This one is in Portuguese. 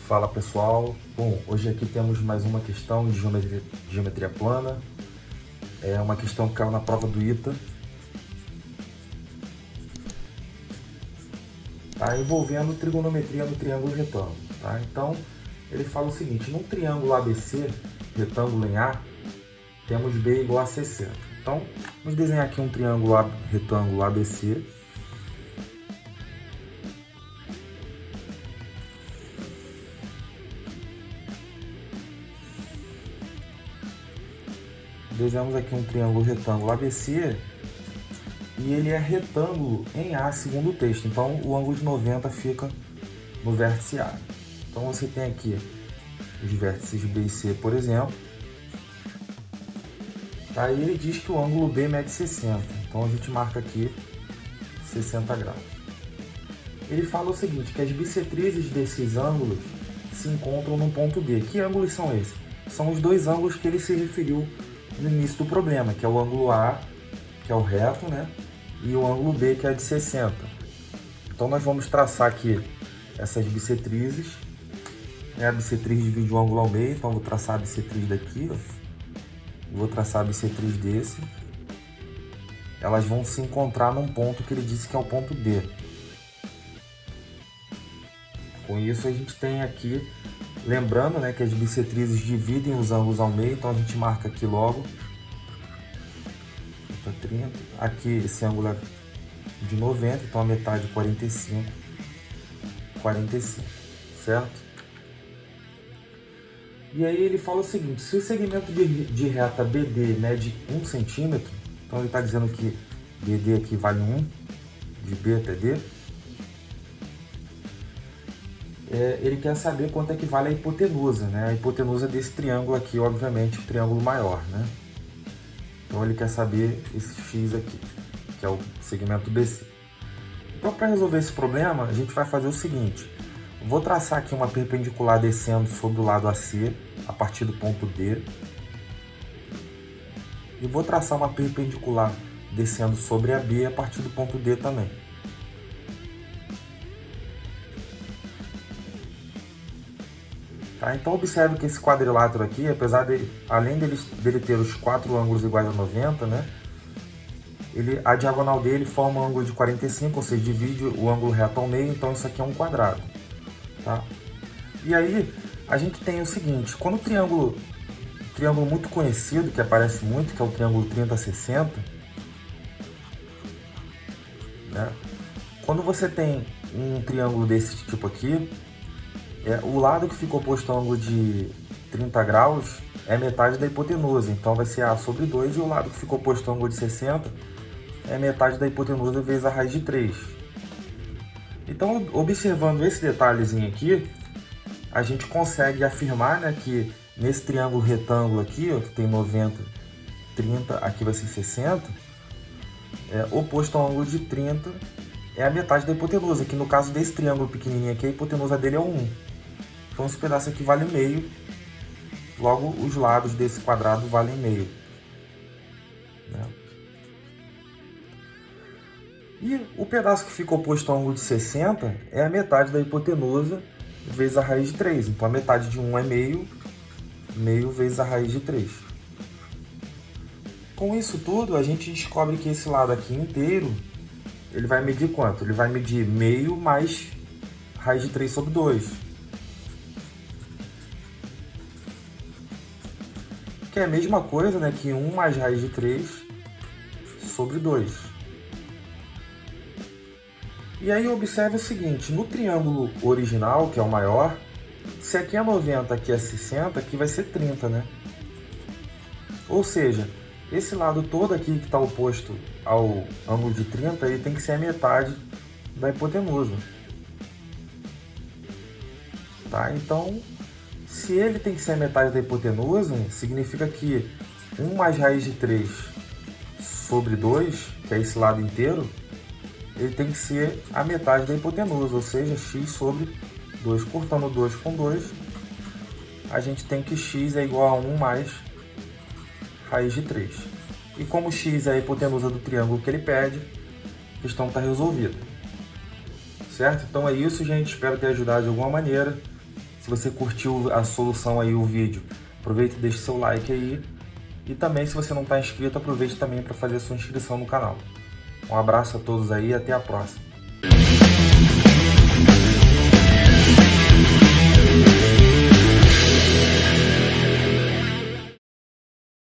Fala pessoal, bom, hoje aqui temos mais uma questão de geometria plana, é uma questão que caiu na prova do ITA, tá? Envolvendo trigonometria no triângulo retângulo, tá? Então ele fala o seguinte: num triângulo ABC, retângulo em A, temos B igual a 60. Então vamos desenhar aqui um triângulo retângulo ABC. Desenhamos aqui um triângulo retângulo ABC e ele é retângulo em A segundo o texto, então o ângulo de 90 fica no vértice A. Então você tem aqui os vértices B e C, por exemplo. Aí ele diz que o ângulo B mede 60, então a gente marca aqui 60 graus. Ele fala o seguinte, que as bissetrizes desses ângulos se encontram no ponto D. Que ângulos são esses? São os dois ângulos que ele se referiu no início do problema, que é o ângulo A, que é o reto, né? E o ângulo B, que é de 60. Então nós vamos traçar aqui essas bissetrizes. A bissetriz divide o ângulo ao meio, então eu vou traçar a bissetriz daqui, ó. Vou traçar a bissetriz desse. Elas vão se encontrar num ponto que ele disse que é o ponto D. Com isso a gente tem aqui, lembrando, né, que as bissetrizes dividem os ângulos ao meio, então a gente marca aqui logo. 30. Aqui esse ângulo é de 90, então a metade 45, 45, certo? E aí ele fala o seguinte: se o segmento de reta BD mede 1 centímetro, então ele está dizendo que BD aqui vale 1, de B até D, ele quer saber quanto é que vale a hipotenusa, né? A hipotenusa desse triângulo aqui, obviamente, o triângulo maior, né? Então ele quer saber esse X aqui, que é o segmento BC. Então para resolver esse problema, a gente vai fazer o seguinte: vou traçar aqui uma perpendicular descendo sobre o lado AC, a partir do ponto D. E vou traçar uma perpendicular descendo sobre a B a partir do ponto D também. Tá? Então observe que esse quadrilátero aqui, apesar de, além dele ter os 4 ângulos iguais a 90, né? A diagonal dele forma um ângulo de 45, ou seja, divide o ângulo reto ao meio, então isso aqui é um quadrado. Tá? E aí a gente tem o seguinte: quando o triângulo muito conhecido, que aparece muito, que é o triângulo 30-60, né? Quando você tem um triângulo desse tipo aqui, o lado que fica oposto ao ângulo de 30 graus é metade da hipotenusa, então vai ser A sobre 2, e o lado que ficou oposto ao ângulo de 60 é metade da hipotenusa vezes a raiz de 3. Então, observando esse detalhezinho aqui, a gente consegue afirmar, né, que nesse triângulo retângulo aqui, ó, que tem 90, 30, aqui vai ser 60, oposto ao ângulo de 30 é a metade da hipotenusa, que no caso desse triângulo pequenininho aqui, a hipotenusa dele é 1. Então esse pedaço aqui vale meio, logo os lados desse quadrado valem meio, né? E o pedaço que fica oposto ao ângulo de 60 é a metade da hipotenusa vezes a raiz de 3. Então a metade de 1 é meio, meio vezes a raiz de 3. Com isso tudo, a gente descobre que esse lado aqui inteiro, ele vai medir quanto? Ele vai medir meio mais raiz de 3 sobre 2. Que é a mesma coisa, né, que 1 mais raiz de 3 sobre 2. E aí observe o seguinte: no triângulo original, que é o maior, se aqui é 90, aqui é 60, aqui vai ser 30, né? Ou seja, esse lado todo aqui que está oposto ao ângulo de 30, ele tem que ser a metade da hipotenusa. Tá? Então, se ele tem que ser a metade da hipotenusa, significa que 1 mais raiz de 3 sobre 2, que é esse lado inteiro, ele tem que ser a metade da hipotenusa, ou seja, x sobre 2. Cortando 2 com 2, a gente tem que x é igual a 1 mais raiz de 3. E como x é a hipotenusa do triângulo que ele pede, a questão está resolvida. Certo? Então é isso, gente. Espero ter ajudado de alguma maneira. Se você curtiu a solução aí, o vídeo, aproveita e deixa seu like aí. E também, se você não está inscrito, aproveite também para fazer a sua inscrição no canal. Um abraço a todos aí e até a próxima.